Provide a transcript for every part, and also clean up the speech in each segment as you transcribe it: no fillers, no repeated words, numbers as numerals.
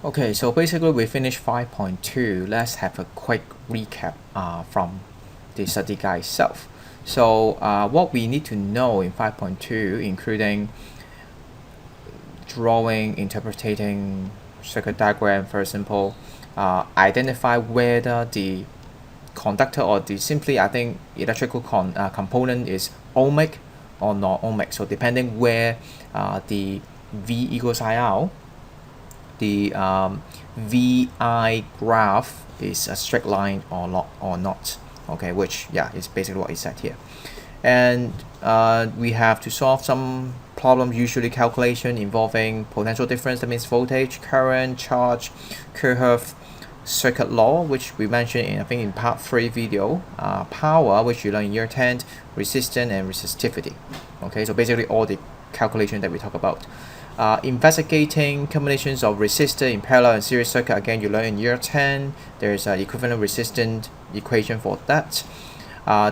Okay, so basically we finished 5.2. Let's have a quick recap from the study guide itself. So what we need to know in 5.2, including drawing, interpreting circuit diagram, for example, identify whether the conductor or the simply I think electrical component is ohmic or non-ohmic. So depending where the V equals IR, the VI graph is a straight line or not. Okay, which is basically what it said here. And we have to solve some problems, usually calculation involving potential difference, that means voltage, current, charge, Kirchhoff circuit law, which we mentioned in I think in part 3 video, power, which you learn in year 10, resistance and resistivity. Okay, so basically all the calculation that we talk about. Investigating combinations of resistor in parallel and series circuit, again you learn in year 10. There's an equivalent resistance equation for that.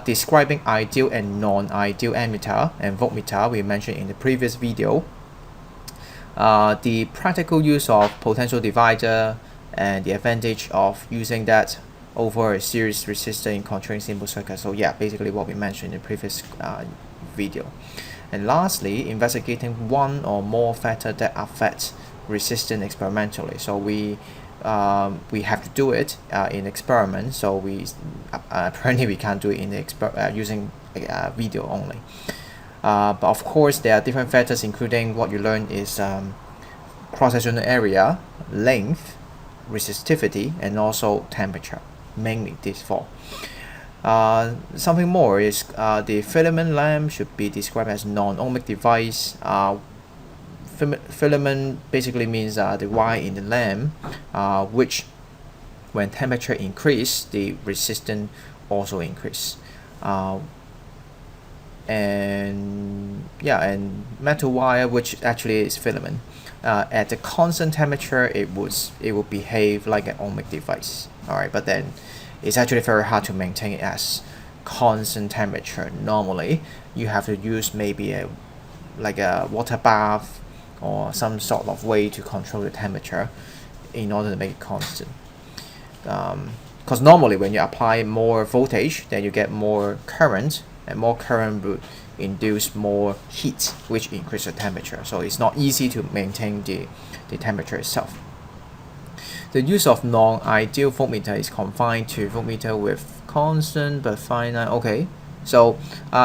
Describing ideal and non-ideal ammeter and voltmeter, we mentioned in the previous video. The practical use of potential divider and the advantage of using that over a series resistor in controlling simple circuit. So basically what we mentioned in the previous video. And lastly, investigating one or more factors that affect resistance experimentally. So we have to do it in experiment. So we apparently we can't do it in the using video only. But of course, there are different factors, including what you learn is cross-sectional area, length, resistivity, and also temperature. Mainly these four. Something more is the filament lamp should be described as non-ohmic device. Filament basically means the wire in the lamp, which when temperature increase, the resistance also increase. And metal wire, which actually is filament, at the constant temperature it will behave like an ohmic device. Alright, but then it's actually very hard to maintain it as constant temperature. Normally you have to use maybe like a water bath or some sort of way to control the temperature in order to make it constant. Because normally when you apply more voltage, then you get more current, and more current would induce more heat, which increases the temperature. So it's not easy to maintain the temperature itself. The use of non-ideal voltmeter is confined to voltmeter with constant but finite. Okay, so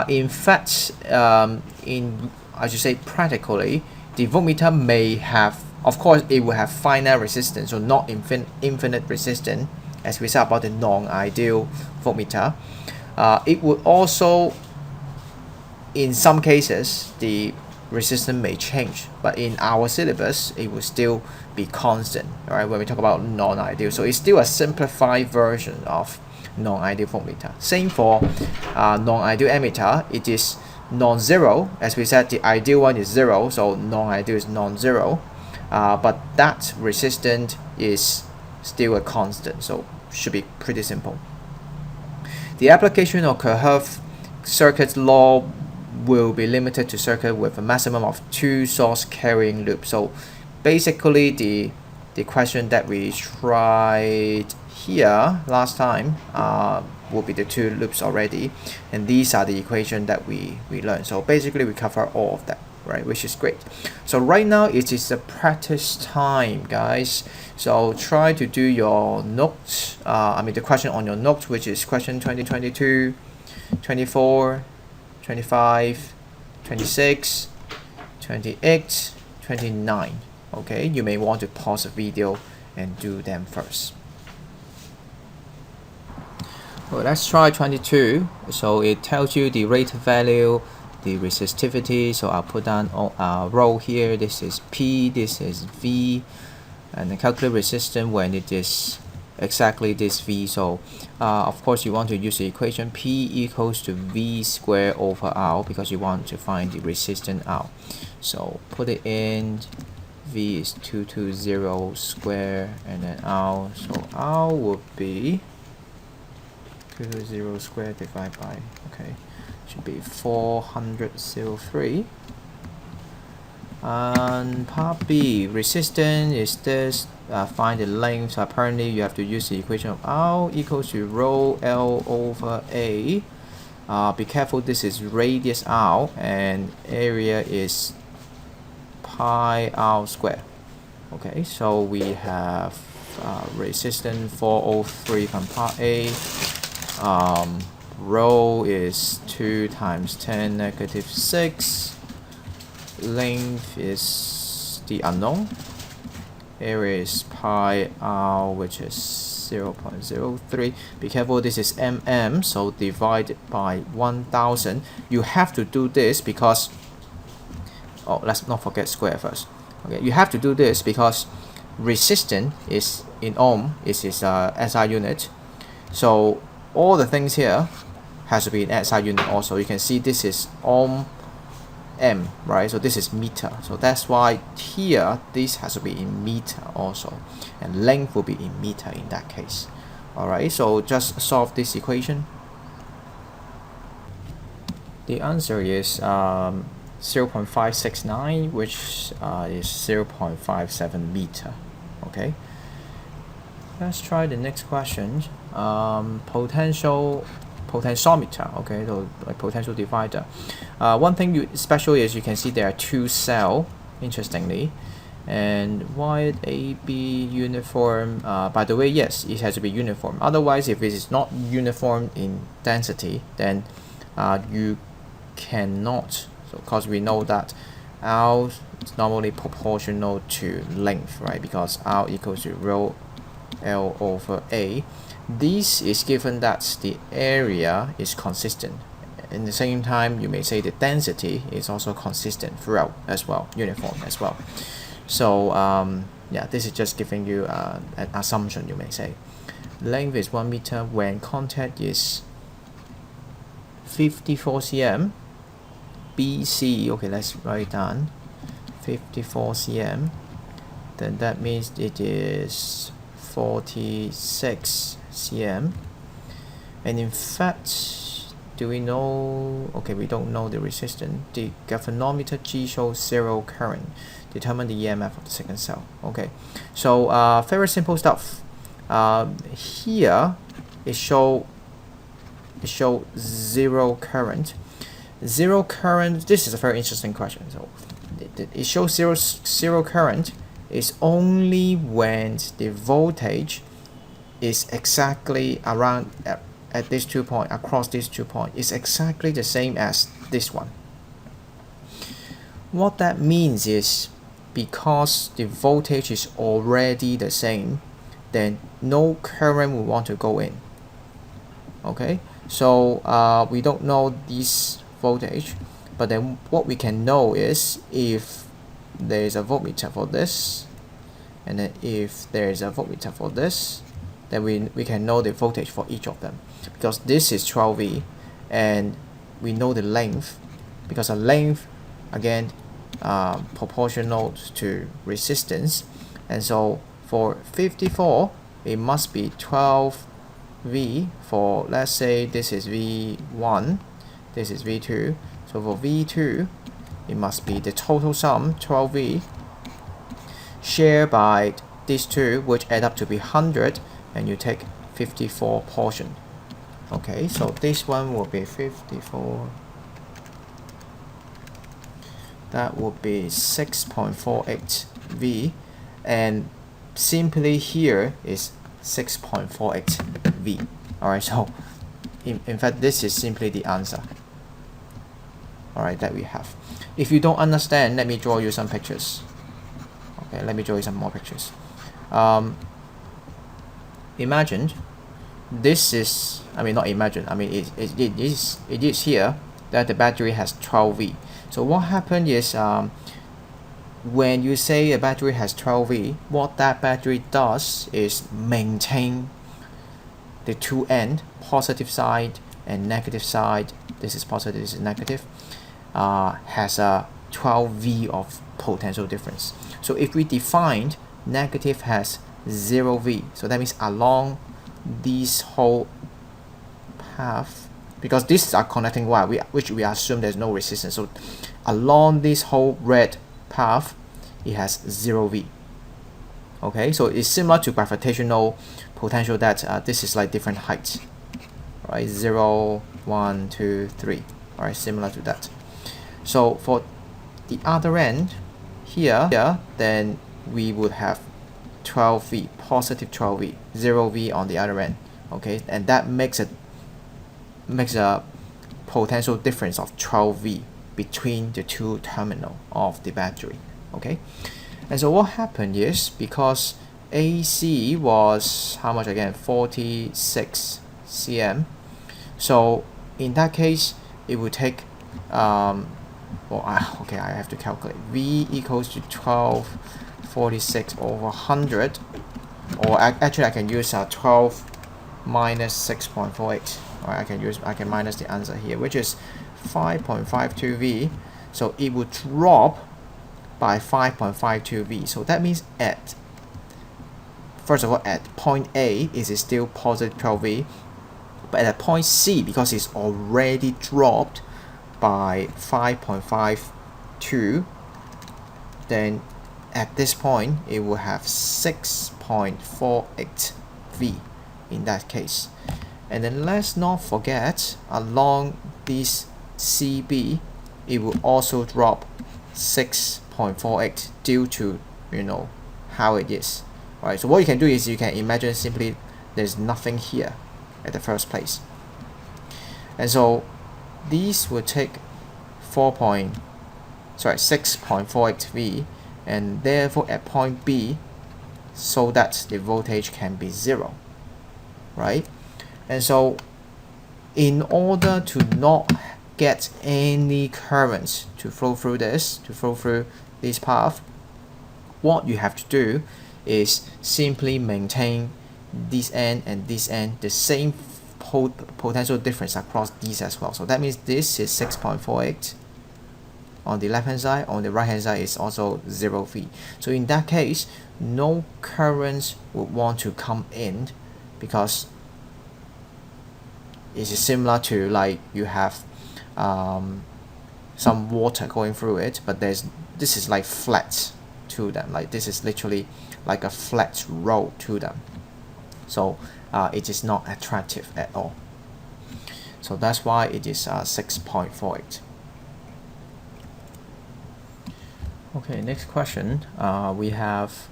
in fact, I should say practically, the voltmeter may have, of course, it will have finite resistance, so not infinite resistance, as we said about the non-ideal voltmeter. It would also, in some cases, the resistance may change, but in our syllabus it will still be constant. All right, when we talk about non-ideal, so it's still a simplified version of non-ideal voltmeter. Same for non-ideal ammeter. It is non-zero, as we said. The ideal one is 0, so non-ideal is non-zero, but that resistance is still a constant, so should be pretty simple. The application of Kirchhoff circuit law will be limited to circuit with a maximum of 2 source carrying loops. So basically the question that we tried here last time will be the 2 loops already, and these are the equation that we learned. So basically we cover all of that, right, which is great. So right now it is the practice time, guys. So try to do your notes, the question on your notes, which is question 20, 22, 24, 25, 26, 28, 29. Okay, you may want to pause the video and do them first. Well, let's try 22. So it tells you the rate value, the resistivity. So I'll put down a row here. This is P, this is V, and the calculate resistance when it is exactly this V. So of course you want to use the equation P equals to V squared over R, because you want to find the resistance R. So put it in. V is 220 square, and then R. So R would be 220 squared divided by, okay, should be 403. And part B, resistance is this find the length. So apparently you have to use the equation of R equals to rho L over A. Be careful, this is radius R and area is pi R square. Okay, so we have resistance 403 from part A. Rho is 2 times 10 negative 6. Length is the unknown. Area is pi R, which is 0.03. Be careful, this is mm, so divided by 1000. You have to do this because, oh, let's not forget square first. Okay, you have to do this because resistance is in ohm, is SI unit. So all the things here has to be in SI unit also. You can see this is ohm m, right? So this is meter. So that's why here this has to be in meter also, and length will be in meter in that case. All right. So just solve this equation. The answer is 0.569, which is 0.57 meter. Okay. Let's try the next question. Potentiometer, okay, so like potential divider. One thing special is you can see there are 2 cells, interestingly, and wide AB uniform. By the way, yes, it has to be uniform. Otherwise, if it is not uniform in density, then you cannot. So, because we know that R is normally proportional to length, right? Because R equals to rho L over A. This is given that the area is consistent. In the same time, you may say the density is also consistent throughout as well, uniform as well. So yeah, this is just giving you an assumption, you may say. Length is 1 meter when contact is 54 cm. BC, okay, let's write down 54 cm. Then that means it is 46 cm, and in fact, do we know? Okay, we don't know the resistance. The galvanometer G shows 0 current. Determine the EMF of the second cell. Okay, so very simple stuff. Here it show 0 current. 0 current. This is a very interesting question. So it shows zero current is only when the voltage is exactly around at these 2 points, across these 2 points, is exactly the same as this one. What that means is because the voltage is already the same, then no current will want to go in. Okay, so we don't know this voltage, but then what we can know is if there is a voltmeter for this, and then if there is a voltmeter for this, then we can know the voltage for each of them, because this is 12V and we know the length, because the length again proportional to resistance, and so for 54 it must be 12V for, let's say this is V1, this is V2, so for V2 it must be the total sum 12V shared by these two, which add up to be 100, and you take 54 portion. Okay, so this one will be 54. That would be 6.48 V, and simply here is 6.48 V. Alright, so in fact this is simply the answer. Alright, that we have. If you don't understand, let me draw you some pictures. Okay, let me draw you some more pictures. Imagine this is, I mean not imagine, I mean it is here that the battery has 12V. So what happened is when you say a battery has 12V, what that battery does is maintain the two end, positive side and negative side. This is positive, this is negative, has a 12V of potential difference. So if we defined negative has 0V, so that means along this whole path, because these are connecting wire, which we assume there's no resistance, so along this whole red path it has 0V. Okay, so it's similar to gravitational potential that this is like different heights, right? 0, 1, 2, 3, all right, similar to that. So for the other end here, then we would have 12V, positive 12V, 0V on the other end, okay, and that makes a potential difference of 12V between the two terminals of the battery, okay. And so what happened is, because AC was how much again, 46 cm, so in that case it would take okay, I have to calculate. V equals to 1246 over 100, or actually I can use 12 minus 6.48. Alright, I can minus the answer here, which is 5.52 V. So it would drop by 5.52 V. So that means first of all, at point A, it is still positive 12 V, but at point C, because it's already dropped by 5.52, then at this point it will have 6.48 V in that case. And then let's not forget, along this CB, it will also drop 6.48 due to, you know, how it is. Alright, so what you can do is you can imagine simply there's nothing here at the first place. And so these will take 6.48 V, and therefore at point B, so that the voltage can be 0, right? And so in order to not get any currents to flow through this path, what you have to do is simply maintain this end and this end the same potential difference across these as well. So that means this is 6.48 on the left hand side, on the right hand side is also 0 V. So in that case, no currents would want to come in, because it is similar to like you have some water going through it, but this is like flat to them, like this is literally like a flat road to them. So it is not attractive at all. So that's why it is 6.48. Okay, next question. We have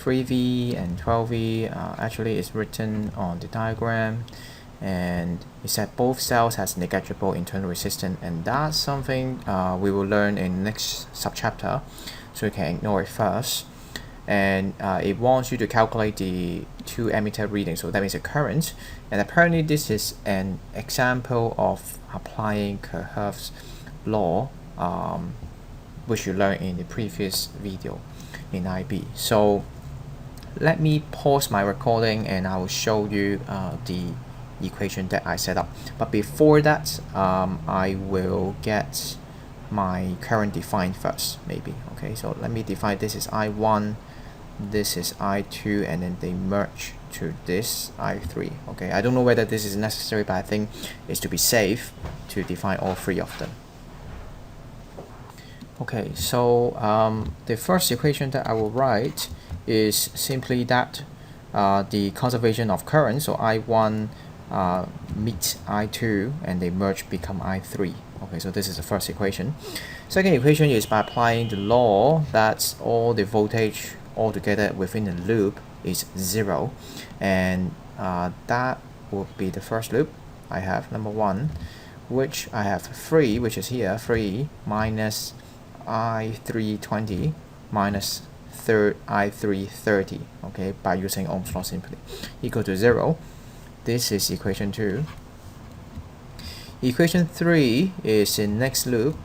3V and 12V. Actually, it's written on the diagram, and it said both cells has negligible internal resistance, and that's something we will learn in next subchapter, so you can ignore it first. And it wants you to calculate the two emitter readings, so that means a current, and apparently this is an example of applying Kirchhoff's law, which you learned in the previous video in IB. So let me pause my recording and I will show you the equation that I set up. But before that, I will get my current defined first, maybe. Okay, so let me define, this is I1, this is I2, and then they merge to this I3. Okay, I don't know whether this is necessary, but I think it's to be safe to define all three of them. Okay, so the first equation that I will write is simply that the conservation of current, so I1 meet I2 and they merge become I3. Okay, so this is the first equation. Second equation is by applying the law that all the voltage altogether within the loop is 0, and that would be the first loop. I have number 1, which I have 3, which is here, 3 minus I320 minus I330, okay, by using Ohm's law simply, equal to 0. This is equation 2. Equation 3 is in next loop,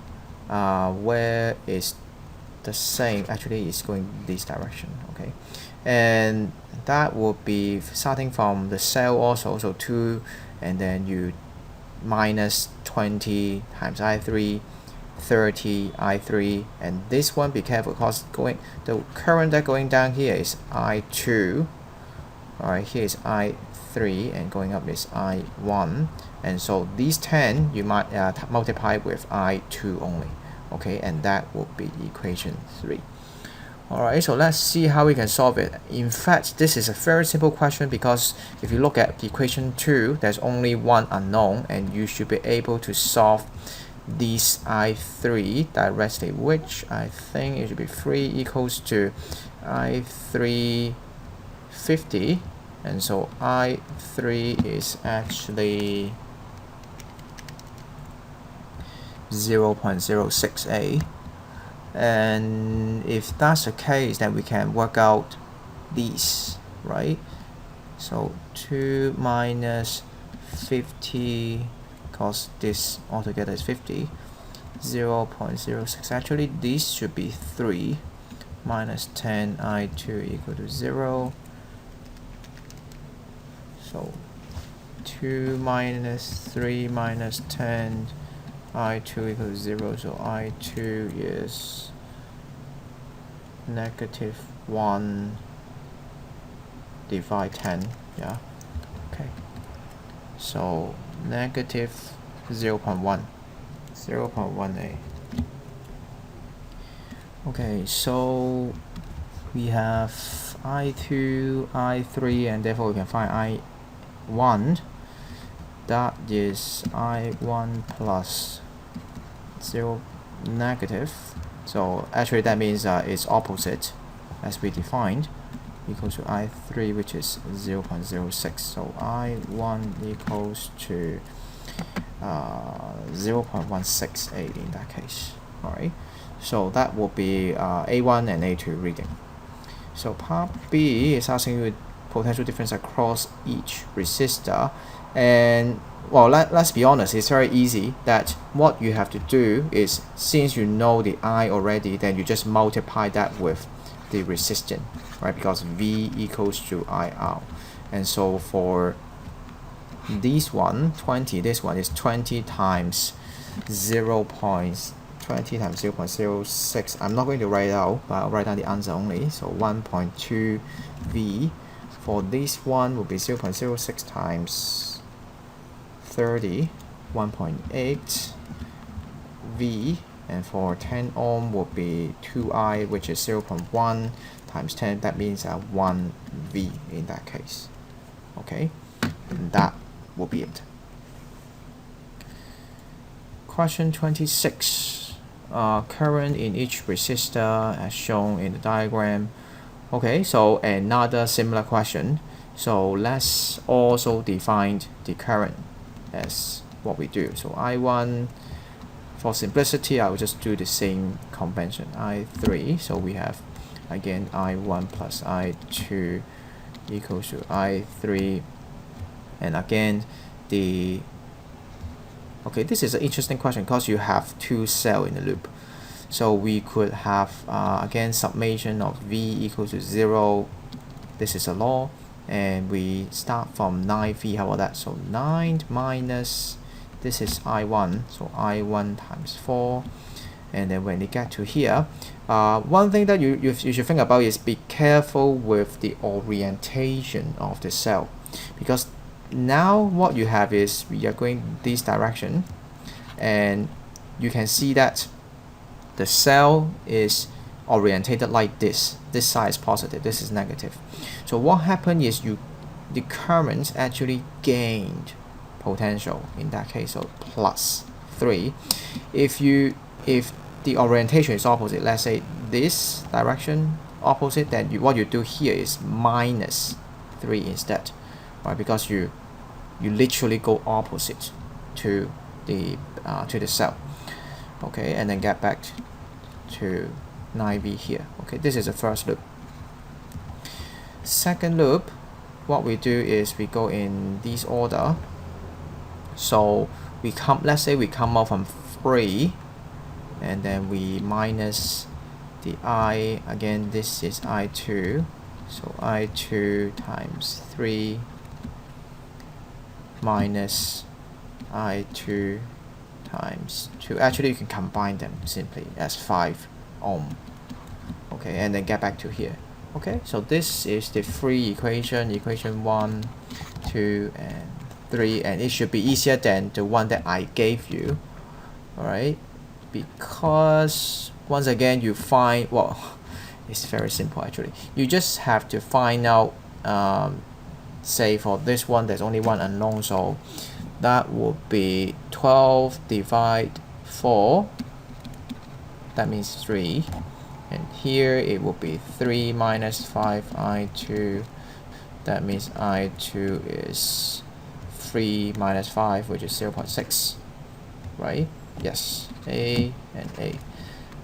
where is the same, actually it's going this direction, okay, and that would be starting from the cell also, so 2, and then you minus 20 times I3, 30 I3, and this one, be careful because the current that going down here is I2, alright, here is I3, and going up is I1, and so these 10 you might multiply with I2 only, okay, and that would be equation 3. Alright, so let's see how we can solve it. In fact, this is a very simple question because if you look at equation 2, there's only one unknown and you should be able to solve these I3 directly, which I think it should be 3 equals to I3 50, and so I3 is actually 0.06a. And if that's the case, then we can work out these, right? So 2 minus 50, because this altogether is 50, 0.06. Actually, this should be 3 minus 10 I2 equal to 0. So 2 minus 3 minus 10 I2 equals 0, so I2 is negative 1 divide 10, yeah, okay, so negative 0.1, 0.1a. Okay, so we have I2, I3, and therefore we can find I1. That is I1 plus 0 negative. So actually that means it's opposite as we defined, equals to I3, which is 0.06. So I1 equals to 0.16a in that case. Alright, so that will be A1 and A2 reading. So part B is asking you potential difference across each resistor, and well, let's be honest, it's very easy. That what you have to do is, since you know the I already, then you just multiply that with the resistance, right? Because V equals to IR, and so for this one 20, this one is 20 times 0.20 times 0.06. I'm not going to write it out, but I'll write down the answer only. So 1.2 V. For this one will be 0.06 times 30, 1.8 V, and for 10 ohm will be 2I, which is 0.1 times 10. That means 1 V in that case. Okay, and that will be it. Question 26. Current in each resistor as shown in the diagram. Okay, so another similar question. So let's also define the current as what we do. So I1, for simplicity, I will just do the same convention. I3, so we have again I1 plus I2 equals to I3, and again the this is an interesting question because you have two cells in the loop. So we could have again summation of V equals to 0. This is a law, and we start from 9V. How about that? So 9 minus, this is I1, so I1 times 4. And then when you get to here, one thing that you should think about is be careful with the orientation of the cell, because now what you have is we are going this direction, and you can see that the cell is orientated like this. This side is positive, this is negative. So what happened is the current actually gained potential in that case, so plus 3. If the orientation is opposite, let's say this direction opposite, then what you do here is minus 3 instead, right? Because you literally go opposite to the cell. Okay, and then get back to 9V here. Okay, this is the first loop. Second loop, what we do is we go in this order. So let's say we come out from 3, and then we minus the I. Again, this is I2, so I2 times 3 minus I2 times 2. Actually, you can combine them simply as 5 ohm. Okay, and then get back to here. Okay, so this is the three equation 1, 2, and 3, and it should be easier than the one that I gave you. Alright, because once again you find, well, It's very simple actually. You just have to find out, say for this one, there's only one unknown, so that would be 12 divided 4. That means 3. And here it will be 3 minus 5 I2. That means I2 is 3 minus 5, which is 0.6. Right? Yes. A and A.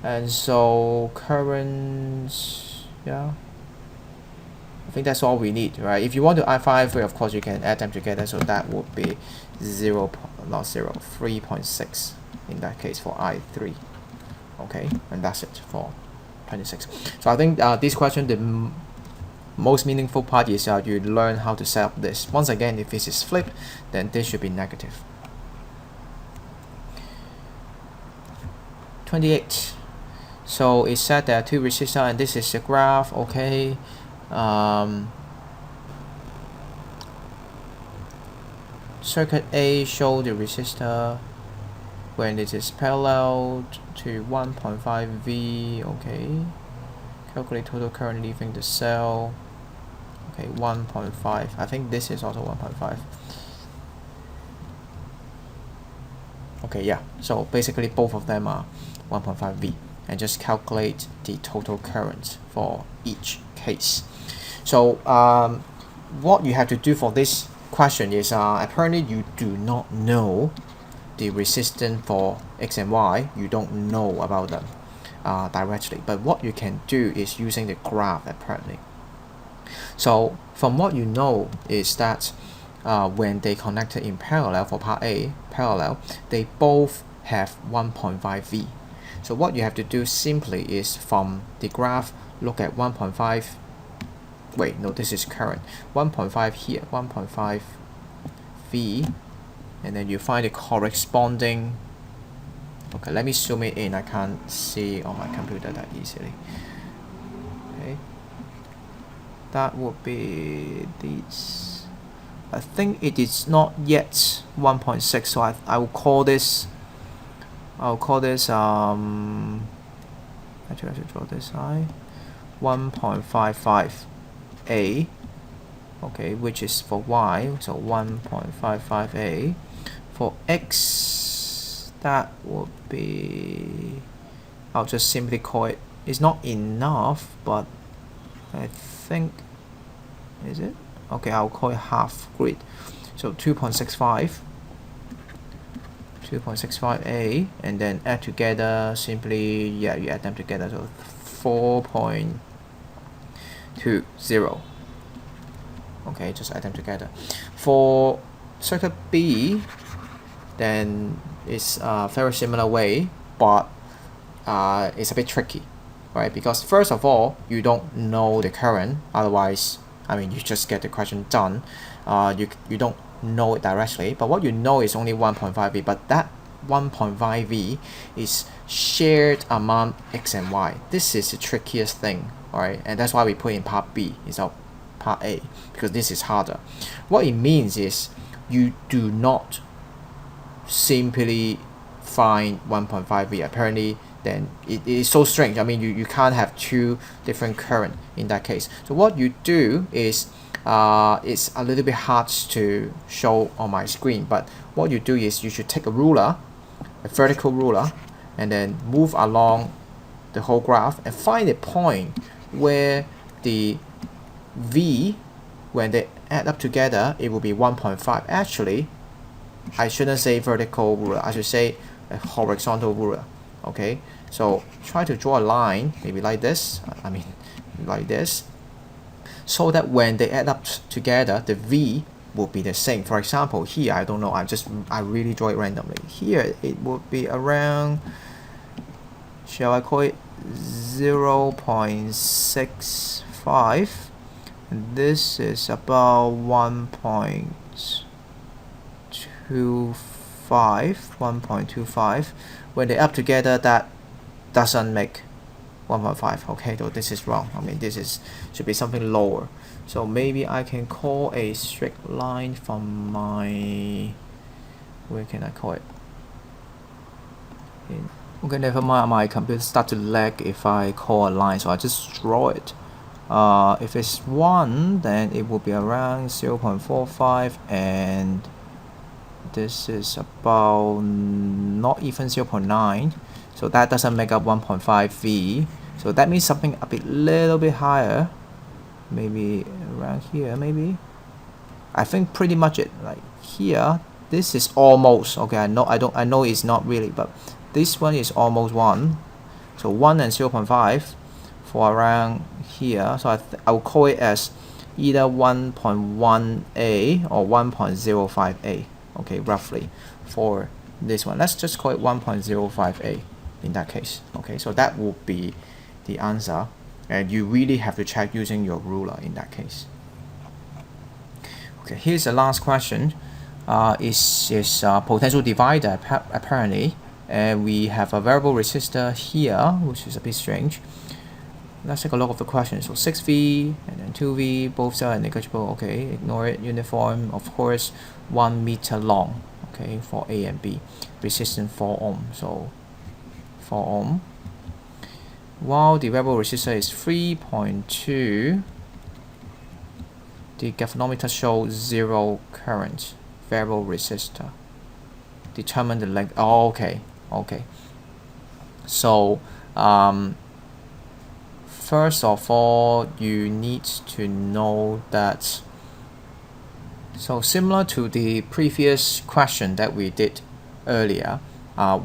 And so currents, yeah, I think that's all we need, right? If you want to I5, of course you can add them together, so that would be 3.6 in that case for I3. Okay, and that's it for 26. So I think this question, the most meaningful part is you learn how to set up this. Once again, if this is flipped, then this should be negative. 28. So it said there are two resistors, and this is the graph. Okay. Circuit A show the resistor when it is parallel to 1.5 V. Okay. Calculate total current leaving the cell. Okay, 1.5. I think this is also 1.5. Okay, yeah. So basically both of them are 1.5 V. And just calculate the total current for each case. So what you have to do for this question is apparently you do not know the resistance for X and Y. You don't know about them directly, but what you can do is using the graph apparently. So from what you know is that when they connected in parallel for part A, parallel, they both have 1.5 V. So what you have to do simply is from the graph look at 1.5. Wait, no, this is current. 1.5 here, 1.5 V, and then you find the corresponding. Okay, let me zoom it in. I can't see on my computer that easily. Okay, that would be this. I think it is not yet 1.6, so I will call this. I'll call this actually I should draw this side 1.55 A, okay, which is for Y, so 1.55 A. For X, that would be, I'll just simply call it, it's not enough, but I think, is it? Okay, I'll call it half grid, so 2.65A, and then add together simply, yeah, you add them together, so 4.20. Okay, just add them together. For circuit B, then it's a very similar way, but it's a bit tricky, right? Because first of all, you don't know the current, otherwise, I mean, you just get the question done. You don't know it directly, but what you know is only 1.5 V, but that 1.5 V is shared among X and Y. This is the trickiest thing, alright, and that's why we put in part B instead of part A, because this is harder. What it means is you do not simply find 1.5 V. Apparently, then it is so strange. I mean, you can't have two different current in that case. So what you do is it's a little bit hard to show on my screen, but what you do is you should take a ruler, a vertical ruler, and then move along the whole graph and find a point where the V, when they add up together, it will be 1.5. Actually, I shouldn't say vertical ruler, I should say a horizontal ruler. Okay, so try to draw a line, maybe like this, I mean like this, so that when they add up together, the V will be the same. For example, here, I don't know, I really draw it randomly. Here, it would be around, shall I call it 0.65, and this is about 1.25. When they up together, that doesn't make 1.5. Okay, though this is wrong. I mean, should be something lower. So maybe I can call a straight line from my, where can I call it? Okay, never mind, my computer start to lag if I call a line, so I just draw it. If it's 1, then it will be around 0.45, and this is about not even 0.9, so that doesn't make up 1.5 V. So that means something a little bit higher, maybe around here, maybe. I think pretty much it, like here, this is almost, okay, I know it's not really, but this one is almost 1. So 1 and 0.5 for around here. So I will call it as either 1.1A or 1.05A, okay, roughly for this one. Let's just call it 1.05A in that case. Okay, so that will be the answer, and you really have to check using your ruler in that case. Okay, here's the last question. Is potential divider apparently, and we have a variable resistor here, which is a bit strange. Let's take a look at the question. So 6V and then 2V, both are negligible. Okay, ignore it. Uniform, of course, 1 meter long. Okay, for A and B. Resistance 4 ohm. So 4 ohm. While the variable resistor is 3.2, the galvanometer shows 0 current. Variable resistor. Determine the length. Oh, okay. So first of all, you need to know that, so similar to the previous question that we did earlier,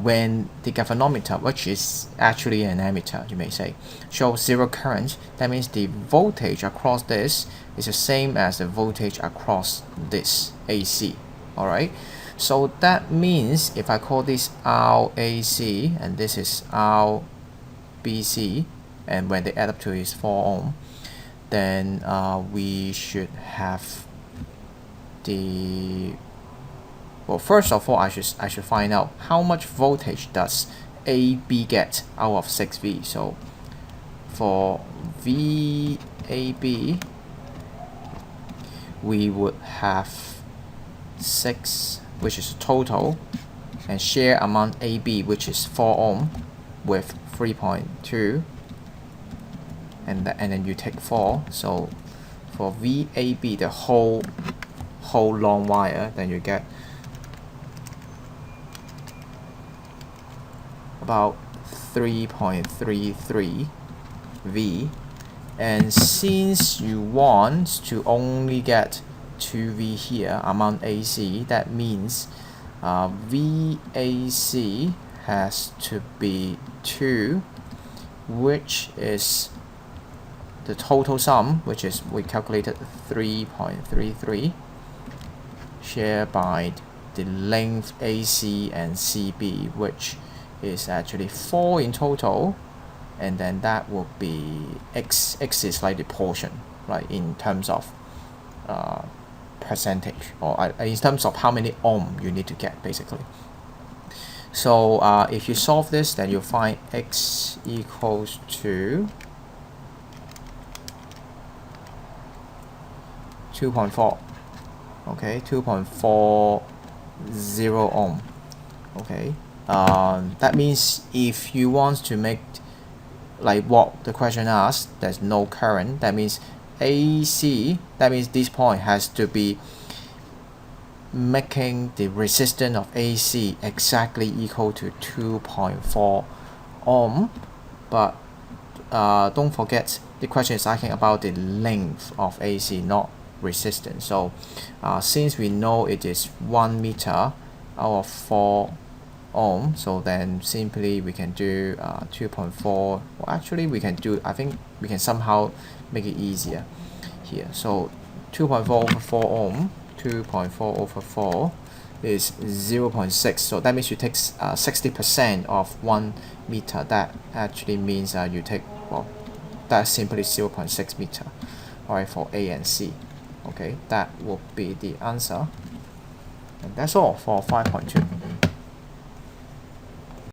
when the galvanometer, which is actually an ammeter, you may say, shows 0 current, that means the voltage across this is the same as the voltage across this AC. Alright, so that means if I call this RAC and this is RBC, and when they add up to is 4 ohm, then we should have the, well, first of all, I should find out how much voltage does AB get out of 6V. So for VAB, we would have 6, which is total, and share among AB, which is 4 ohm, with 3.2, and then you take 4. So for VAB, the whole long wire, then you get about 3.33 V. And since you want to only get 2V here among AC, that means VAC has to be 2, which is the total sum, which is, we calculated 3.33, shared by the length AC and CB, which is actually 4 in total, and then that will be X is like the portion, right, in terms of percentage, or in terms of how many ohm you need to get, basically. So if you solve this, then you'll find X equals to 2.4, okay, 2.40 ohm, okay. That means if you want to make, like what the question asks, there's no current, that means AC, that means this point has to be making the resistance of AC exactly equal to 2.4 ohm, but don't forget the question is asking about the length of AC, not resistance. So since we know it is 1 meter out of 4 ohm, so then simply we can do 2.4, well, actually we can do, I think we can somehow make it easier here. So 2.4 over 4 ohm, 2.4 over 4 is 0.6, so that means you take 60% of 1 meter. That actually means you take, well, that's simply 0.6 meter, alright, for A and C. Okay, that will be the answer, and that's all for 5.2.